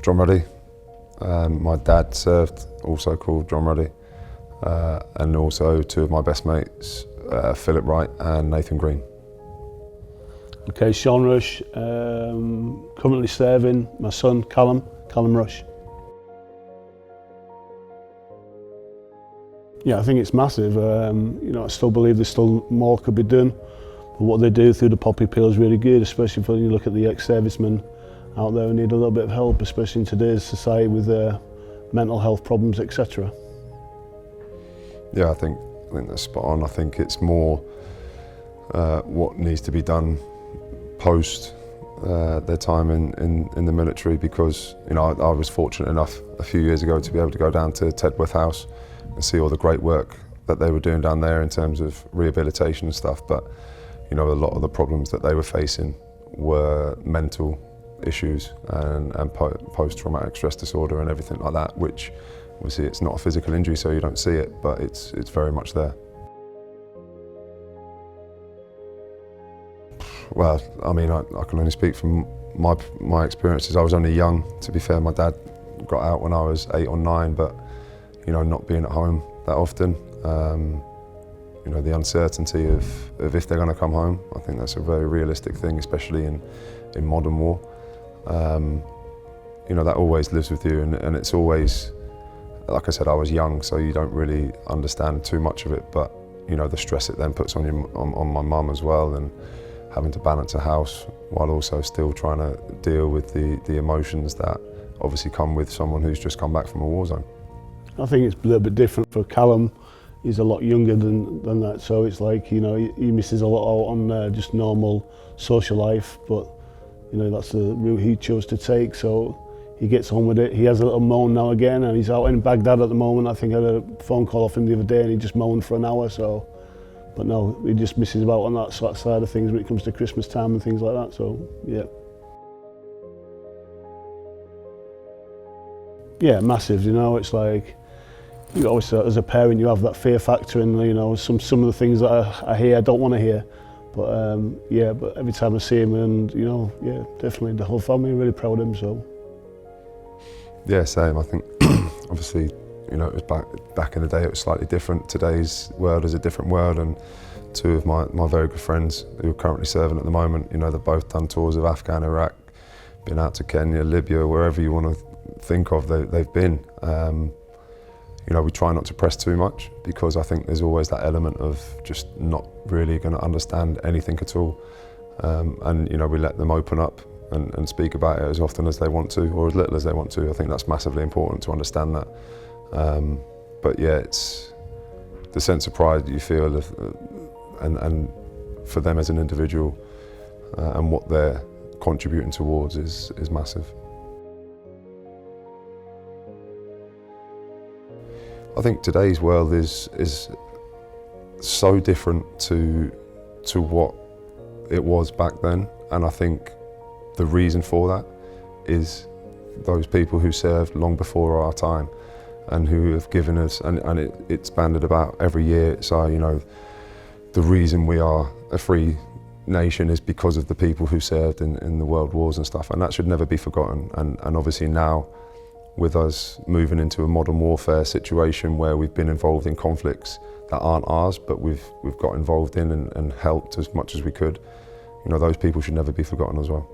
John Ruddy. My dad served, also called John Ruddy, and also two of my best mates, Philip Wright and Nathan Green. Okay, Sean Rush, currently serving my son Callum Rush. Yeah, I think it's massive. I still believe there's still more could be done. But what they do through the poppy pill is really good, especially when you look at the ex-servicemen out there who need a little bit of help, especially in today's society with mental health problems, etc. Yeah, I think that's spot on. I think it's more what needs to be done post their time in the military, because I was fortunate enough a few years ago to be able to go down to Tedworth House and see all the great work that they were doing down there in terms of rehabilitation and stuff. But a lot of the problems that they were facing were mental issues and post-traumatic stress disorder and everything like that, which obviously it's not a physical injury, so you don't see it, but it's very much there. Well, I mean, I can only speak from my experiences. I was only young, to be fair. My dad got out when I was 8 or 9, but not being at home that often, the uncertainty of if they're going to come home, I think that's a very realistic thing, especially in modern war. That always lives with you, and it's always, like I said, I was young, so you don't really understand too much of it, but the stress it then puts on my mum as well, and having to balance a house while also still trying to deal with the emotions that obviously come with someone who's just come back from a war zone. I think it's a little bit different for Callum. He's a lot younger than that, so it's like, he misses a lot out on just normal social life, but that's the route he chose to take, so he gets on with it. He has a little moan now again, and he's out in Baghdad at the moment. I think I had a phone call off him the other day and he just moaned for an hour, so. But no, he just misses about on that side of things when it comes to Christmas time and things like that, so yeah. Yeah, massive, it's like, you always, as a parent, you have that fear factor, and some of the things that I hear I don't want to hear, but but every time I see him, and yeah, definitely the whole family are really proud of him. So yeah, same. I think obviously it was back in the day, it was slightly different. Today's world is a different world, and two of my very good friends who are currently serving at the moment, they've both done tours of Afghan, Iraq, been out to Kenya, Libya, wherever you want to think of, they've been. We try not to press too much, because I think there's always that element of just not really going to understand anything at all. And we let them open up and speak about it as often as they want to, or as little as they want to. I think that's massively important to understand that. But yeah, it's the sense of pride that you feel and for them as an individual, and what they're contributing towards is massive. I think today's world is so different to what it was back then, and I think the reason for that is those people who served long before our time and who have given us, and it's banded about every year, so the reason we are a free nation is because of the people who served in the world wars and stuff, and that should never be forgotten. And obviously now, with us moving into a modern warfare situation where we've been involved in conflicts that aren't ours, but we've got involved in and helped as much as we could, those people should never be forgotten as well.